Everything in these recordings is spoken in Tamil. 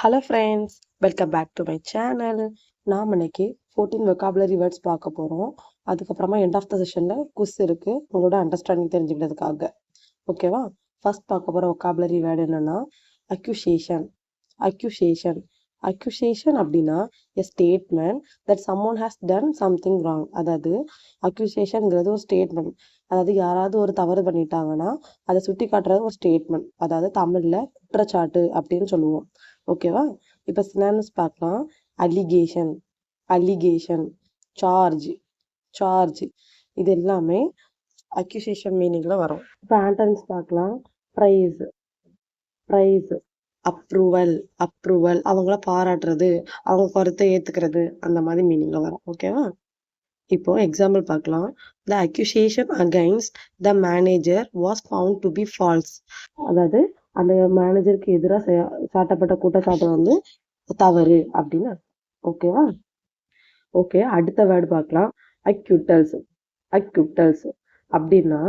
Hello friends, welcome back to my channel. நாம் இன்னைக்கு 14 vocabulary வேர்ட்ஸ் பார்க்க போகிறோம். அதுக்கப்புறமா எண்ட் ஆஃப் த செஷனில் குஸ் இருக்குது உங்களோட அண்டர்ஸ்டாண்டிங் தெரிஞ்சுக்கிறதுக்காக. ஓகேவா? ஃபர்ஸ்ட் பார்க்க போகிற vocabulary வேர்டு என்னென்னா அக்யூசியேஷன். அக்யூசியேஷன் அக்யூசியேஷன் அப்படின்னா எ statement that சம்மோன் has done something wrong. அதாவது அக்யூசியேஷன்ங்கிறது ஒரு ஸ்டேட்மெண்ட். அதாவது யாராவது ஒரு தவறு பண்ணிட்டாங்கன்னா அதை சுட்டி காட்டுறது ஒரு ஸ்டேட்மெண்ட். அதாவது தமிழில் குற்றச்சாட்டு அப்படின்னு சொல்லுவோம். ஓகேவா? இப்போ சினானிம்ஸ் பார்க்கலாம். அலிகேஷன், அலிகேஷன், சார்ஜ், சார்ஜ், இது எல்லாமே அக்யூசியேஷன் மீனிங்ல வரும். இப்போ ஆண்டனிம்ஸ் பார்க்கலாம். ப்ரைஸ், ப்ரைஸ், அப்ரூவல், அப்ரூவல், அவங்கள பாராட்டுறது, அவங்க கருத்தை ஏத்துக்கிறது, அந்த மாதிரி மீனிங்ல வரும். ஓகேவா? இப்போ எக்ஸாம்பிள் பார்க்கலாம். The accusation against the manager was found to be false. அதாவது அந்த மேனேஜருக்கு எதிராக சாட்டப்பட்ட குற்றச்சாட்டு வந்து தவறு அப்படின்னு. ஓகேவா? ஓகே, அடுத்த வேர்டு பார்க்கலாம். அக்யூட்டல்ஸ், அக்யூட்டல்ஸ் அப்படின்னா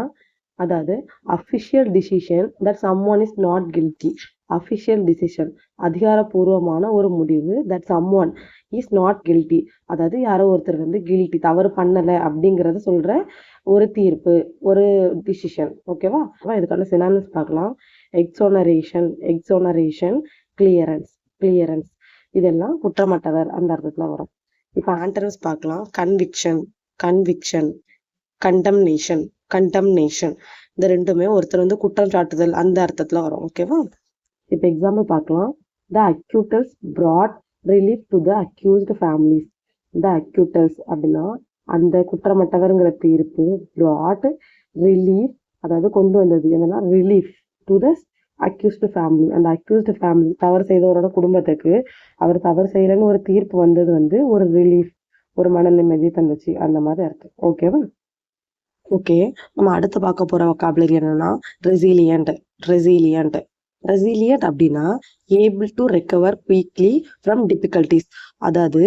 அதாவது official decision that someone is not guilty. Official decision, அதிகாரப்பூர்வமான ஒரு முடிவு that someone is not guilty. அதாவது யாரோ ஒருத்தர் வந்து கில்ட்டி, தவறு பண்ணலை அப்படிங்கிறத சொல்ற ஒரு தீர்ப்பு, ஒரு டிசிஷன். ஓகேவா? இதுக்கான சினானிம்ஸ் பார்க்கலாம். எக்ஸோனரேஷன், எக்ஸோனரேஷன், கிளியரன்ஸ், கிளியரன்ஸ், இதெல்லாம் குற்றமற்றவர் அந்த அர்த்தத்துல வரும். இப்போ ஆண்டனிம்ஸ் பார்க்கலாம். கன்விக்ஷன், கன்விக்ஷன், கண்டம்னேஷன், கண்டம்னேஷன், இந்த ரெண்டுமே ஒருத்தர் வந்து குற்றம் சாட்டுதல் அந்த அர்த்தத்துல வரும். ஓகேவா? இப்போ எக்ஸாம்பிள் பார்க்கலாம். த அக்யூட்டல்ஸ் brought relief to the accused families. த அக்யூட்டல்ஸ் அப்படின்னா அந்த குற்றமற்றவர்ங்கிற தீர்ப்பு brought relief, அதாவது கொண்டு வந்தது என்னன்னா relief to the accused family. அந்த அக்யூஸ்டு ஃபேமிலி, தவறு செய்தவரோட குடும்பத்துக்கு அவர் தவறு செய்யலன்னு ஒரு தீர்ப்பு வந்தது வந்து ஒரு ரிலீஃப், ஒரு மன நிம்மதி தந்துச்சு, அந்த மாதிரி அர்த்தம். ஓகேவா? ஓகே, நம்ம அடுத்து பார்க்க போற vocabulary என்னன்னா ரெசிலியன்ட். ரெசிலியன்ட், ரெசிலியன்ட் அப்படின்னா able to recover quickly from difficulties. அதாவது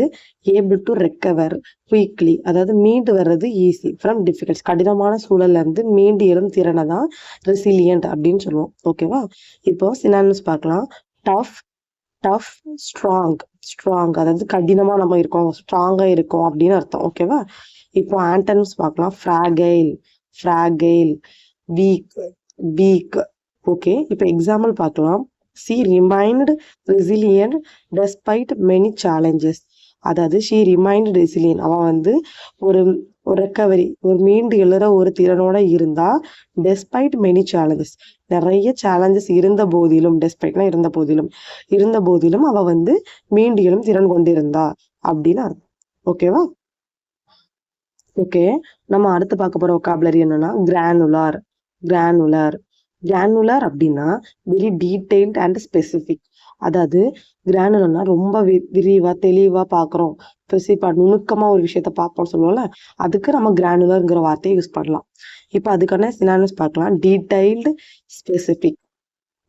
ஏபிள் டு ரெக்கவர் குயிக்லி, அதாவது மீண்டு வர்றது ஈஸி, ஃப்ரம் டிஃபிகல்டிஸ், கடினமான சூழல்ல இருந்து மீண்டு எழும் திறனை தான் ரெசிலியன்ட் அப்படின்னு சொல்லுவோம். ஓகேவா? இப்போ சினானிம்ஸ் பார்க்கலாம். டஃப், டஃப், ஸ்ட்ராங், ஸ்ட்ராங், அதாவது கடினமா நம்ம இருக்கோம், ஸ்ட்ராங்கா இருக்கோம் அப்படின்னு அர்த்தம். ஓகேவா? இப்போ ஆண்டனிம்ஸ் பார்க்கலாம். ஃப்ராகைல், ஃப்ராகைல், வீக், வீக். ஓகே, இப்போ எக்ஸாம்பிள் பார்க்கலாம். She remained resilient despite many challenges. அதாவது ஷீ ரிமைன்ட் ரெசிலியன்ட், அவன் வந்து ஒரு ரெக்கவரி, ஒரு மீண்டு எழுற ஒரு திறனோட இருந்தா, டெஸ்பைட் மெனி சேலஞ்சஸ், நிறைய சேலஞ்சஸ் இருந்த போதிலும், டெஸ்பைட்னா இருந்த போதிலும், இருந்த போதிலும் அவ வந்து மீண்டு எழும் திறன் கொண்டிருந்தா அப்படின்னு அர்த்தம். ஓகேவா? ஓகே, நம்ம அடுத்து பார்க்க போற vocabulary என்னன்னா கிரானுலார். கிரானுலார், கிரானுலார் அப்படின்னா வெரி டீடைல்ட் அண்ட் ஸ்பெசிபிக். அதாவது கிரானுலர்னா ரொம்ப விரிவா தெளிவா பாக்குறோம், ஸ்பெசிஃபா நுணுக்கமா ஒரு விஷயத்த பார்ப்போம்னு சொல்லுவோம்ல, அதுக்கு நம்ம கிரானுலர்ங்கிற வார்த்தையை யூஸ் பண்ணலாம். இப்போ அதுக்கான சினானிம்ஸ் பார்க்கலாம். Detailed, specific.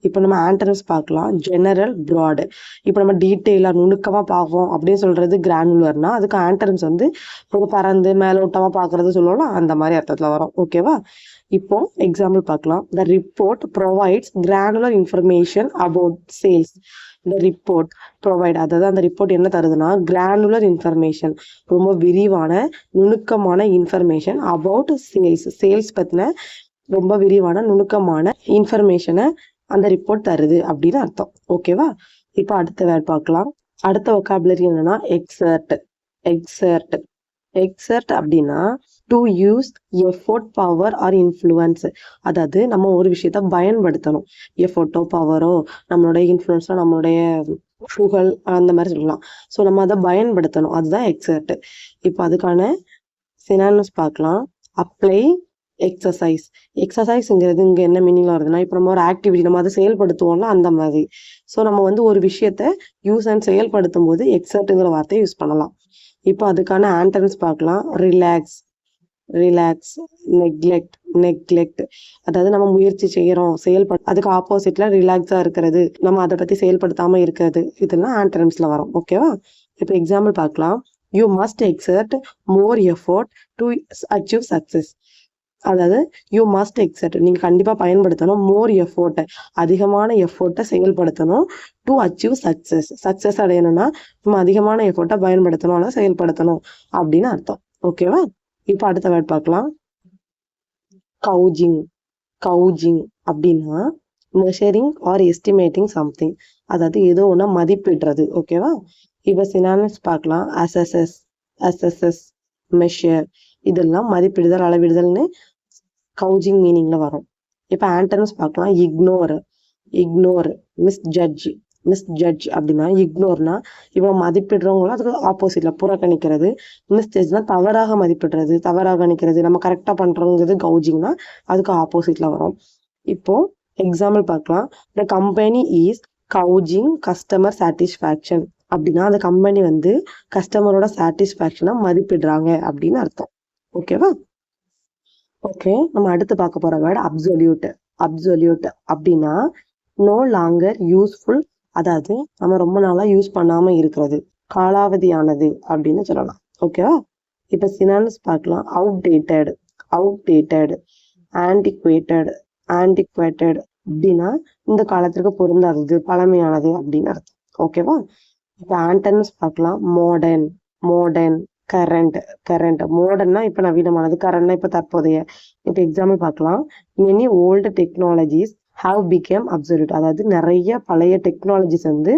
இப்போ நம்ம ஆண்டனிம்ஸ் பார்க்கலாம். General, fraud. இப்போ நம்ம டீட்டெயிலா நுணுக்கமா பார்ப்போம் அப்படின்னு சொல்றது கிரானுலர்னா, அதுக்கு ஆண்டனிம்ஸ் வந்து ஒரு பறந்து மேலோட்டமா பாக்குறது சொல்லுவோம்ல, அந்த மாதிரி அர்த்தத்துல வரும். ஓகேவா? இப்போ எக்ஸாம்பிள் பார்க்கலாம். The report provides granular information about sales. The report provide, அதாவது அந்த ரிப்போர்ட் என்ன தருதுன்னா கிரானுலர் இன்ஃபர்மேஷன், ரொம்ப விரிவான நுணுக்கமான இன்ஃபர்மேஷன் அபவுட் சேல்ஸ், சேல்ஸ் பத்தின ரொம்ப விரிவான நுணுக்கமான இன்ஃபர்மேஷனை அந்த ரிப்போர்ட் தருது அப்படின்னு அர்த்தம். ஓகேவா? இப்போ அடுத்த வேர்ட் பார்க்கலாம். அடுத்த vocabulary என்னன்னா எக்ஸர்ட். எக்ஸர்ட், எக்ஸர்ட் அப்படின்னா to use effort, power R influence. அதாவது நம்ம ஒரு விஷயத்த பயன்படுத்தணும், எஃபோர்ட்டோ பவரோ நம்மளுடைய இன்ஃப்ளூயன்ஸோ நம்மளுடைய புகழ் அந்த மாதிரி சொல்லலாம். ஸோ நம்ம அதை பயன்படுத்தணும், அதுதான் எக்ஸர்ட். இப்போ அதுக்கான சினானிம்ஸ் பார்க்கலாம். Apply, exercise. எக்ஸசைஸ்ங்கிறது இங்க என்ன மீனிங்ல வருதுன்னா, இப்போ நம்ம ஒரு ஆக்டிவிட்டி நம்ம அதை செயல்படுத்துவோம்ல அந்த மாதிரி. ஸோ நம்ம வந்து ஒரு விஷயத்த யூஸ் அண்ட் செயல்படுத்தும் போது எக்ஸர்ட்ங்கிற வார்த்தையை யூஸ் பண்ணலாம். இப்போ அதுக்கான ஆண்டனிம்ஸ் பார்க்கலாம். ரிலாக்ஸ், ரிலாக்ஸ், நெக்லெக்ட், நெக்லெக்ட், அதாவது நம்ம முயற்சி செய்யறோம், அதுக்கு ஆப்போசிட்ல ரிலாக்ஸா இருக்கிறது, நம்ம அதை பத்தி செயல்படுத்தாம இருக்கிறது, இதெல்லாம் ஆண்டனிம்ஸ்ல வரும். ஓகேவா? இப்போ எக்ஸாம்பிள் பார்க்கலாம். You must exert more effort to achieve success. அதாவது யூ மஸ்ட் எக்ஸர்ட், நீங்க கண்டிப்பா பயன்படுத்தணும் மோர் எஃபோர்ட், அதிகமான எஃபோர்ட்டை செயல்படுத்தணும் டு அச்சீவ் சக்சஸ். சக்சஸ் அடையணும்னா நம்ம அதிகமான எஃபோர்ட்டை பயன்படுத்தணும், அல்லது செயல்படுத்தணும் அப்படின்னு அர்த்தம். ஓகேவா? இப்போ அடுத்த வேர்ட் பார்க்கலாம். கவுஜிங். கவுஜிங் அப்படின்னா மெஷரிங் ஆர் எஸ்டிமேட்டிங் சம்திங், அதாவது ஏதோ ஒண்ணா மதிப்பிடுறது. ஓகேவா? இப்போ சினானிம்ஸ் பார்க்கலாம். அசஸஸ், அசஸஸ், மெஷர், இதெல்லாம் மதிப்பிடுதல், அளவிடுதல்னு கவுஜிங் மீனிங்ல வரும். இப்போ ஆன்டனிம்ஸ் பார்க்கலாம். Ignore, ignore, misjudge. மிஸ்ஜட்ஜ் அப்படின்னா இக்னோர்னா இவங்க மதிப்பிடுறவங்களும் அதுக்கு ஆப்போசிட்ல புறக்கணிக்கிறது. மிஸ்ஜட்ஜ்னா தவறாக மதிப்பிடுறது, தவறாக கணிக்கிறது. நம்ம கரெக்டா பண்றோங்கிறது கவுஜிங்னா அதுக்கு ஆப்போசிட்ல வரும். இப்போ எக்ஸாம்பிள் பார்க்கலாம். The company is gauging customer satisfaction அப்படின்னா அந்த கம்பெனி வந்து கஸ்டமரோட சாட்டிஸ்ஃபேக்ஷனை மதிப்பிடுறாங்க அப்படின்னு அர்த்தம். ஓகேவா? ஓகே, நம்ம அடுத்து பார்க்க போற வேர்டு அப்சொல்யூட். அப்சொல்யூட் அப்படின்னா நோ லாங்கர் யூஸ்ஃபுல், அதாவது நம்ம ரொம்ப நாளா யூஸ் பண்ணாம இருக்கிறது, காலாவதியானது அப்படின்னு சொல்லலாம். ஓகேவா? இப்ப சினானிம்ஸ் பார்க்கலாம். அவுடேட்டட், அவுடேட்டட், ஆன்டிக்வேட்டட், ஆன்டிக்வேட்டட் அப்படின்னா இந்த காலத்திற்கு பொருந்தாதது, பழமையானது அப்படின்னு அர்த்தம். ஓகேவா? இப்ப ஆன்டனிம்ஸ் பார்க்கலாம். Modern, modern, current, current. மாடர்ன்னா இப்ப நவீனமானது, கரண்ட்னா இப்ப தற்போதைய. இப்ப எக்ஸாம்பிள் பார்க்கலாம். Many old technologies have become obsolete, அதாவது நிறைய பழைய டெக்னாலஜிஸ் வந்து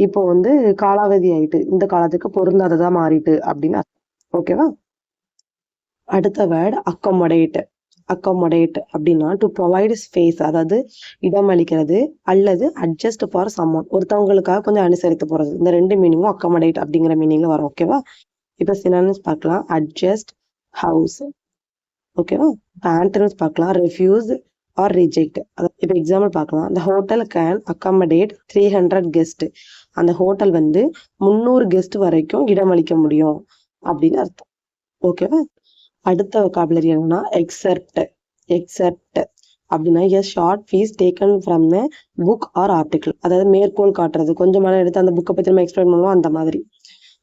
இப்போ வந்து காலாவதி ஆயிட்டு, இந்த காலத்துக்கு பொருந்தாததா மாறிட்டு அப்படின்னு அர்த்தம். ஓகேவா? அடுத்த வேர்டு அக்கமடேட். அக்கமடேட் அப்படின்னா டு ப்ரொவைட் ஸ்பேஸ், அதாவது இடம் அளிக்கிறது, அல்லது அட்ஜஸ்ட் ஃபார் சம்மன், ஒருத்தவங்களுக்காக கொஞ்சம் அனுசரித்து போறது. இந்த ரெண்டு மீனிங்கும் அக்கமடேட் அப்படிங்கிற மீனிங்ல வரும். ஓகேவா? இப்ப சினானிம்ஸ் பார்க்கலாம். Adjust, house. ஓகேவா? இப்போ ஆன்டனிம்ஸ் பார்க்கலாம். Refuse R reject. இப்போ எக்ஸாம்பிள் பார்க்கலாம். the hotel can accommodate 300 guest, அந்த ஹோட்டல் வந்து 300 கெஸ்ட் வரைக்கும் இடமளிக்க முடியும் அப்படின்னு அர்த்தம். ஓகேவா? அடுத்த வொக்காபுலரி என்னன்னா எக்ஸெப்ட். எக்ஸெப்ட் அப்படின்னா a short piece taken from a book or article, அதாவது மேற்கோள் காட்டுறது, கொஞ்சமான எடுத்து அந்த புக்கை பத்தி நம்ம எக்ஸ்பிளைன் பண்ணுவோம் அந்த மாதிரி.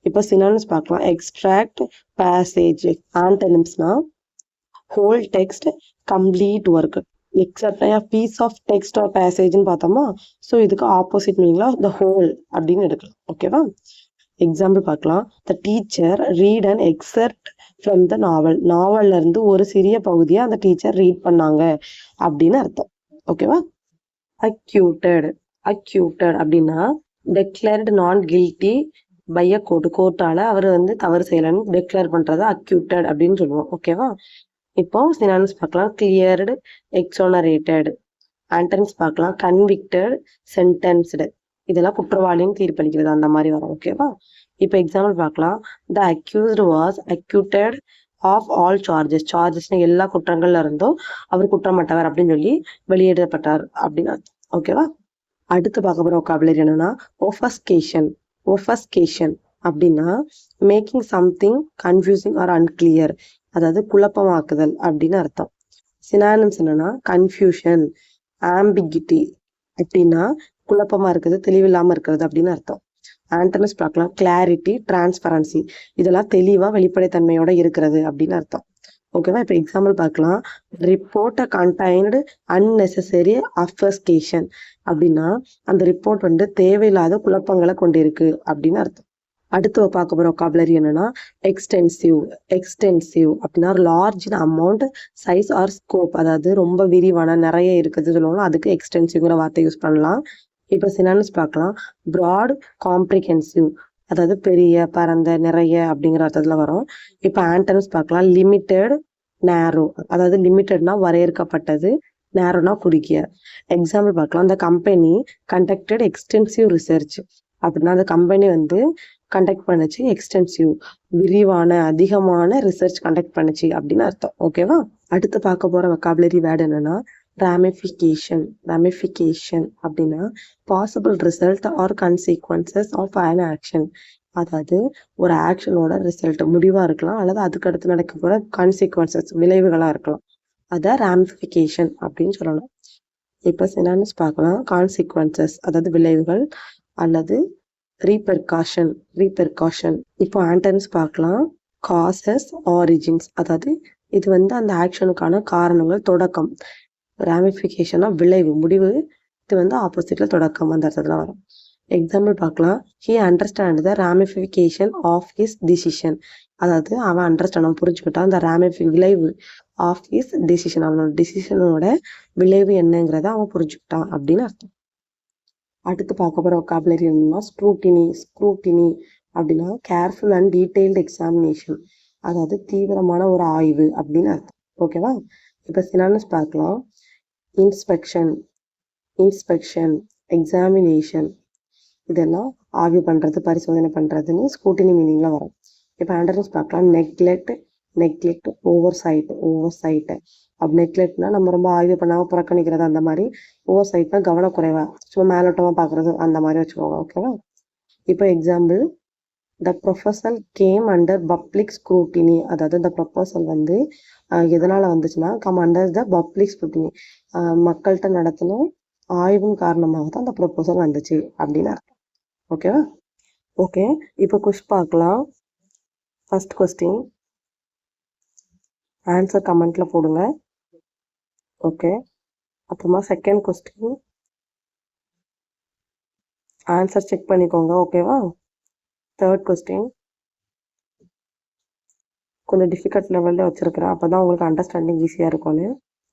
இப்போ சினானிம்ஸ் பார்க்கலாம். Extract, passage. ஆன்டனிம்ஸ்னா whole text, complete work. Excerpt piece of text or பேசேஜ்னு பார்த்தோமா, ஸோ இதுக்கு ஆப்போசிட் மீனிங்ல த ஹோல் அப்படின்னு எடுக்கலாம். ஓகேவா? எக்ஸாம்பிள் பார்க்கலாம். The teacher read and excerpt from the novel, நாவல்ல இருந்து ஒரு சிறிய பகுதியை அந்த டீச்சர் ரீட் பண்ணாங்க அப்படின்னு அர்த்தம். ஓகேவா? அக்யூட்டட். அக்யூட்டட் அப்படின்னா டெக்ளேர்டு நான் கில்ட்டி பை அ கோர்ட், கோர்ட்டால அவர் வந்து தவறு செய்யலன்னு டெக்ளேர் பண்றதை அக்யூட்டட் அப்படின்னு சொல்லுவோம். ஓகேவா? இப்போ சினானிம்ஸ் பார்க்கலாம். கிளியர்டு, எக்ஸோனரேட்டட். ஆன்டனிம்ஸ் பார்க்கலாம். Convicted, sentenced. இதெல்லாம் குற்றவாளின்னு தீர்ப்பளிக்கிறது அந்த மாதிரி வரும். ஓகேவா? இப்போ எக்ஸாம்பிள் பார்க்கலாம். The accused was acquitted of all charges. சார்ஜஸ்னா எல்லா குற்றங்கள்ல இருந்தும் அவர் குற்றமற்றவர் அப்படின்னு சொல்லி வெளியேற்றப்பட்டார் அப்படின்னு அர்த்தம். ஓகேவா? அடுத்து பார்க்க போற வொக்காபுலரி என்னன்னா ஒஃபஸ்கேஷன். ஒஃபஸ்கேஷன் அப்படின்னா making something confusing or unclear, அதாவது குழப்பமாக்குதல் அப்படின்னு அர்த்தம். சினானிம்ஸ் என்னன்னா கன்ஃபியூஷன், ஆம்பிகிட்டி அப்படின்னா குழப்பமா இருக்குது, தெளிவில்லாம இருக்கிறது அப்படின்னு அர்த்தம். ஆன்டனிம்ஸ் பார்க்கலாம். கிளாரிட்டி, டிரான்ஸ்பரன்சி, இதெல்லாம் தெளிவா வெளிப்படைத்தன்மையோட இருக்கிறது அப்படின்னு அர்த்தம். ஓகேவா? இப்போ எக்ஸாம்பிள் பார்க்கலாம். ரிப்போர்ட் கண்டைன்டு அன்னெசரி அஃபஸ்கேஷன் அப்படின்னா அந்த ரிப்போர்ட் வந்து தேவையில்லாத குழப்பங்களை கொண்டிருக்கு அப்படின்னு அர்த்தம். அடுத்து பார்க்க போற வொக்காபுலரி என்னன்னா எக்ஸ்டென்சிவ். எக்ஸ்டென்சிவ் அப்படின்னா large in amount, size or scope, அதாவது ரொம்ப விரிவான, நிறைய இருக்குது சொல்லுவாங்க, அதுக்கு எக்ஸ்டென்சிவ்ங்கிற வார்த்தை யூஸ் பண்ணலாம். இப்போ சினானிம்ஸ் பார்க்கலாம். ப்ராட், காம்ப்ரிஹென்சிவ், அதாவது பெரிய, பரந்த, நிறைய அப்படிங்கிற அர்த்தத்துல வரும். இப்போ ஆன்டனிம்ஸ் பார்க்கலாம். லிமிட்டெட், நேரோ, அதாவது லிமிட்டட்னா வரையறுக்கப்பட்டது, நேரோனா குறுகிய. எக்ஸாம்பிள் பார்க்கலாம். அந்த கம்பெனி கண்டக்டட் எக்ஸ்டென்சிவ் ரிசர்ச் அப்படின்னா அந்த கம்பெனி வந்து கண்டக்ட் பண்ணுச்சு எக்ஸ்டென்சிவ், விரிவான, அதிகமான ரிசர்ச் கண்டக்ட் பண்ணுச்சு அப்படின்னு அர்த்தம். ஓகேவா? அடுத்து பார்க்க போற வொக்காபுலரி வேர்டு என்னன்னா ராமிஃபிகேஷன். ராமிஃபிகேஷன் அப்படின்னா possible result or consequences of an action, அதாவது ஒரு ஆக்ஷனோட ரிசல்ட் முடிவா இருக்கலாம், அல்லது அதுக்கு அடுத்து நடக்க போற கான்சிக்வன்சஸ் விளைவுகளா இருக்கலாம். அத ராமிஃபிகேஷன் அப்படின்னு சொல்லலாம். இப்ப சினானிம்ஸ் பார்க்கலாம். கான்சிக்வன்சஸ் அதாவது விளைவுகள், அல்லது ரீபெர்காஷன், ரீபெர்காஷன். இப்போ ஆன்டனிம்ஸ் பார்க்கலாம். காசஸ், ஆரிஜின்ஸ், அதாவது இது வந்து அந்த ஆக்ஷனுக்கான காரணங்கள், தொடக்கம். ராமிஃபிகேஷனா விளைவு, முடிவு. இது வந்து ஆப்போசிட்ல தொடக்கம் அந்த இடத்துல வரும். எக்ஸாம்பிள் பார்க்கலாம். He understand the ramification of his decision. அதாவது அவன் அவன் புரிஞ்சுக்கிட்டான் அந்த விளைவு ஆஃப் ஹிஸ் டிசிஷன், அவனோட டிசிஷனோட விளைவு என்னங்கிறத அவன் புரிஞ்சுக்கிட்டான் அப்படின்னு அர்த்தம். அடுத்து பார்க்க போகிற வொக்காபுலரி என்னன்னா ஸ்க்ரூட்டினி. ஸ்க்ரூட்டினி அப்படின்னா கேர்ஃபுல் அண்ட் டீட்டெயில்டு எக்ஸாமினேஷன், அதாவது தீவிரமான ஒரு ஆய்வு அப்படின்னு அர்த்தம். ஓகேவா? இப்போ சினானிம்ஸ் பார்க்கலாம். இன்ஸ்பெக்ஷன், இன்ஸ்பெக்ஷன், எக்ஸாமினேஷன், இதெல்லாம் ஆய்வு பண்ணுறது, பரிசோதனை பண்ணுறதுன்னு ஸ்க்ரூட்டினி மீனிங்கில் வரும். இப்போ ஆண்டர்ஸ் பார்க்கலாம். Neglect, neglect, oversight, oversight. அப்படி நெக்லெக்ட்னா நம்ம ரொம்ப ஆய்வு பண்ணாமல் புறக்கணிக்கிறது அந்த மாதிரி. ஓவர் சைட்னா கவனக்குறைவா, சும்மா மேலோட்டமாக பார்க்குறது அந்த மாதிரி வச்சுக்கோங்க. ஓகேவா? இப்போ எக்ஸாம்பிள், த ப்ரொஃபஸல் கேம் அண்டர் பப்ளிக் ஸ்க்ரூட்டினி. அதாவது இந்த ப்ரொஃபஸல் வந்து எதனால் வந்துச்சுன்னா come under the public scrutiny, மக்கள்கிட்ட நடத்தின ஆய்வின் காரணமாக தான் அந்த ப்ரொபோசல் வந்துச்சு அப்படின்னு அர்த்தம். ஓகேவா? ஓகே, இப்போ பார்க்கலாம். ஃபர்ஸ்ட் கொஸ்டின் ஆன்சர் கமெண்ட்ல போடுங்க. ஓகே, அப்புறமா செகண்ட் கொஸ்டின் ஆன்சர் செக் பண்ணிக்கோங்க. ஓகேவா? தேர்ட் கொஸ்டின் கொஞ்சம் டிஃபிகல்ட் லெவலில் வச்சுருக்கிறேன், அப்போ தான் உங்களுக்கு அண்டர்ஸ்டாண்டிங் ஈஸியாக இருக்கும்னு.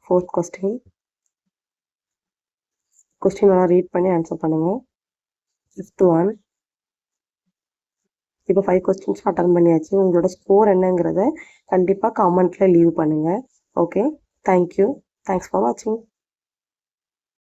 ஃபோர்த் கொஸ்டின் எல்லாம் ரீட் பண்ணி ஆன்சர் பண்ணுங்கள். Fifth one. இப்போ 5 கொஸ்டின்ஸ் அட்டன் பண்ணியாச்சு. உங்களோட ஸ்கோர் என்னங்கிறத கண்டிப்பாக கமெண்ட்டில் லீவ் பண்ணுங்கள். Okay, thank you. தேங்க்ஸ் ஃபார் வாட்சிங்.